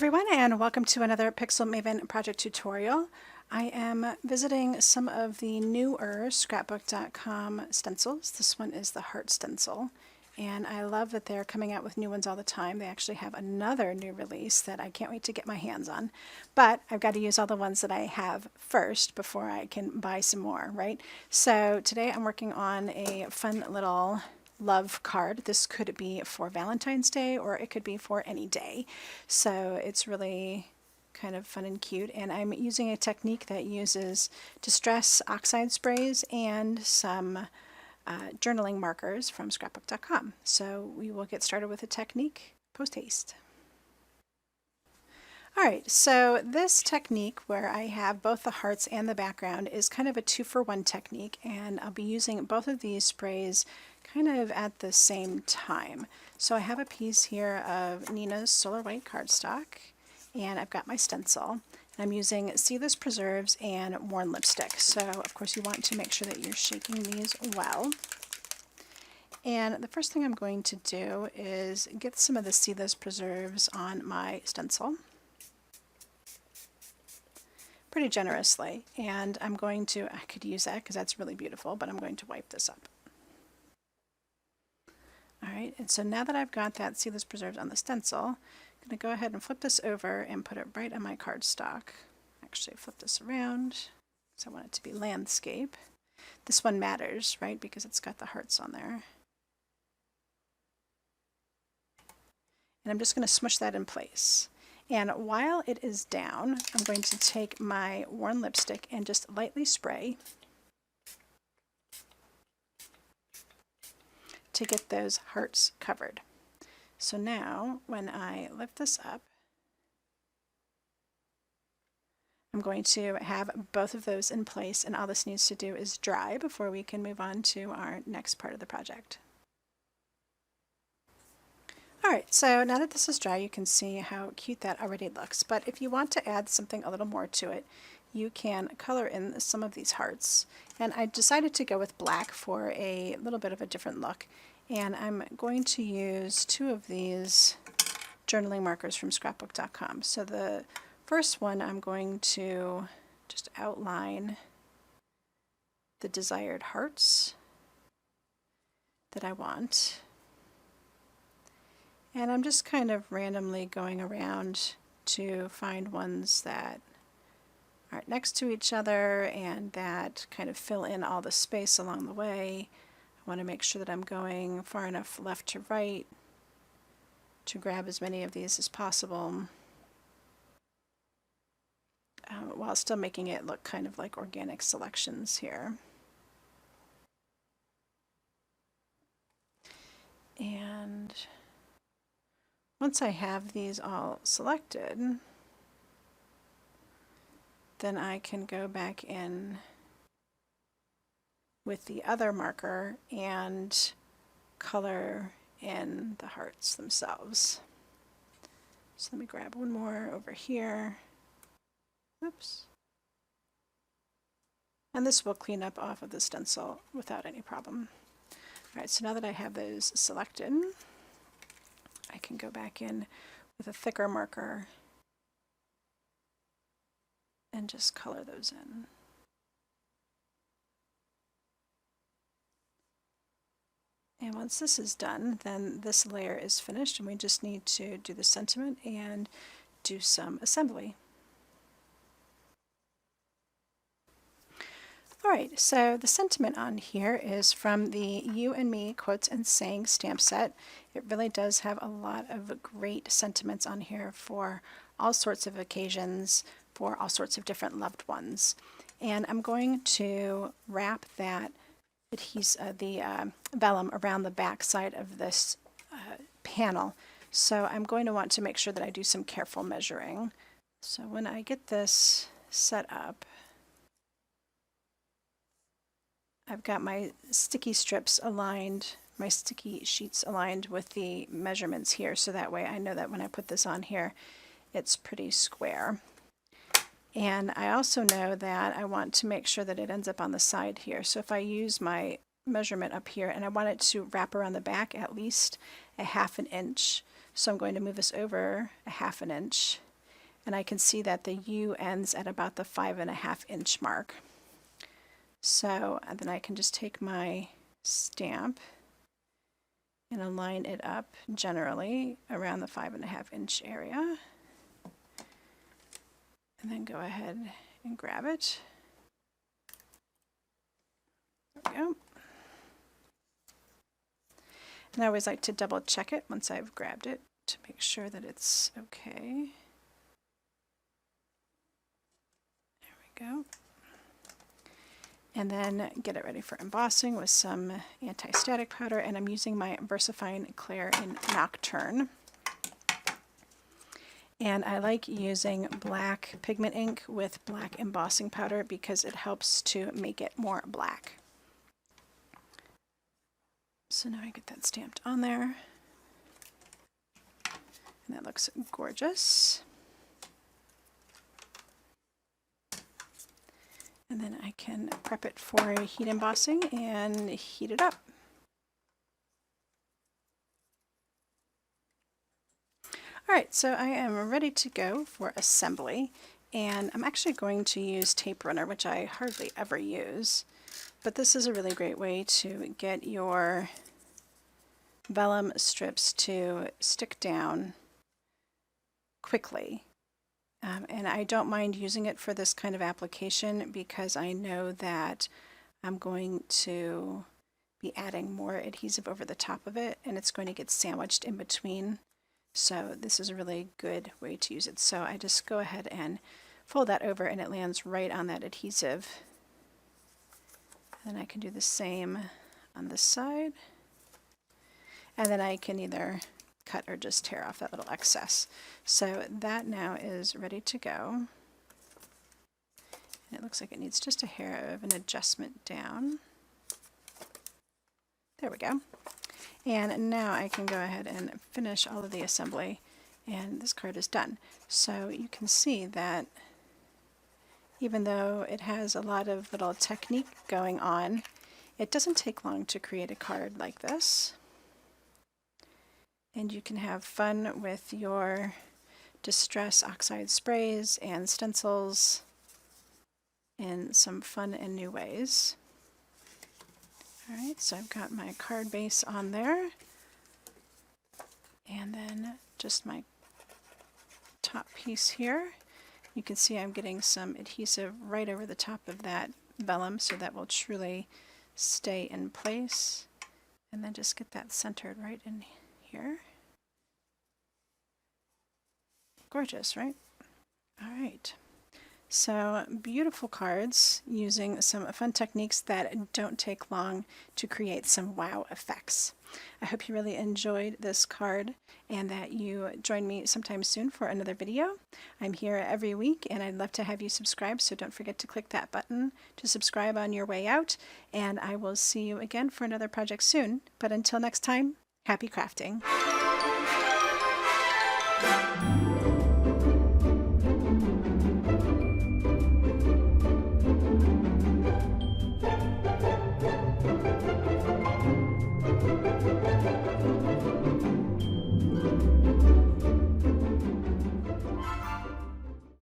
everyone, and welcome to another Pixel Maven project tutorial. I am visiting some of the newer scrapbook.com stencils. This one is the heart stencil, and I love that they're coming out with new ones all the time. They actually have another new release that I can't wait to get my hands on, but I've got to use all the ones that I have first before I can buy some more, right? So today I'm working on a fun little love card. This could be for Valentine's Day or it could be for any day. So it's really kind of fun and cute, and I'm using a technique that uses distress oxide sprays and some journaling markers from scrapbook.com. So we will get started with the technique post haste. Alright, so this technique where I have both the hearts and the background is kind of a 2-for-1 technique, and I'll be using both of these sprays kind of at the same time. So I have a piece here of Nina's Solar White cardstock, and I've got my stencil. I'm using Seedless Preserves and Worn Lipstick. So of course you want to make sure that you're shaking these well. And the first thing I'm going to do is get some of the Seedless Preserves on my stencil pretty generously, and I'm going to, I could use that because that's really beautiful, but I'm going to wipe this up. Alright, and so now that I've got that Seedless Preserves on the stencil, I'm going to go ahead and flip this over and put it right on my cardstock. Actually flip this around because I want it to be landscape. This one matters, right, because it's got the hearts on there. And I'm just going to smush that in place. And while it is down, I'm going to take my Worn Lipstick and just lightly spray to get those hearts covered. So now when I lift this up, I'm going to have both of those in place, and all this needs to do is dry before we can move on to our next part of the project. Alright, so now that this is dry, you can see how cute that already looks, but if you want to add something a little more to it, you can color in some of these hearts. And I decided to go with black for a little bit of a different look, and I'm going to use 2 of these journaling markers from scrapbook.com. So the first one, I'm going to just outline the desired hearts that I want. And I'm just kind of randomly going around to find ones that aren't next to each other and that kind of fill in all the space along the way. I want to make sure that I'm going far enough left to right to grab as many of these as possible, while still making it look kind of like organic selections here. And once I have these all selected, then I can go back in with the other marker and color in the hearts themselves. So let me grab one more over here. Oops. And this will clean up off of the stencil without any problem. Alright, so now that I have those selected, I can go back in with a thicker marker and just color those in. And once this is done, then this layer is finished, and we just need to do the sentiment and do some assembly. Alright, so the sentiment on here is from the You and Me Quotes and Saying stamp set. It really does have a lot of great sentiments on here for all sorts of occasions, for all sorts of different loved ones. And I'm going to wrap that vellum around the back side of this panel. So I'm going to want to make sure that I do some careful measuring. So when I get this set up, I've got my sticky strips aligned, my sticky sheets aligned with the measurements here, so that way I know that when I put this on here, it's pretty square. And I also know that I want to make sure that it ends up on the side here. So if I use my measurement up here and I want it to wrap around the back at least a 1/2 inch, so I'm going to move this over a 1/2 inch and I can see that the U ends at about the 5.5 inch mark. So then I can just take my stamp and align it up generally around the 5.5 inch area, and then go ahead and grab it. There we go. And I always like to double check it once I've grabbed it to make sure that it's okay. There we go. And then get it ready for embossing with some anti-static powder, and I'm using my VersaFine Clair in Nocturne. And I like using black pigment ink with black embossing powder because it helps to make it more black. So now I get that stamped on there, and that looks gorgeous. And then I can prep it for heat embossing and heat it up. All right, so I am ready to go for assembly, and I'm actually going to use tape runner, which I hardly ever use. But this is a really great way to get your vellum strips to stick down quickly. And I don't mind using it for this kind of application because I know that I'm going to be adding more adhesive over the top of it, and it's going to get sandwiched in between. So this is a really good way to use it. So I just go ahead and fold that over, and it lands right on that adhesive. And then I can do the same on this side. And then I can either cut or just tear off that little excess. So that now is ready to go. And it looks like it needs just a hair of an adjustment down. There we go. And now I can go ahead and finish all of the assembly, and this card is done. So you can see that even though it has a lot of little technique going on, it doesn't take long to create a card like this. And you can have fun with your distress oxide sprays and stencils in some fun and new ways. Alright, so I've got my card base on there, and then just my top piece here. You can see I'm getting some adhesive right over the top of that vellum so that will truly stay in place, and then just get that centered right in here. Gorgeous, right? Alright. So beautiful cards using some fun techniques that don't take long to create some wow effects. I hope you really enjoyed this card and that you join me sometime soon for another video. I'm here every week and I'd love to have you subscribe, so don't forget to click that button to subscribe on your way out, and I will see you again for another project soon. But until next time, happy crafting!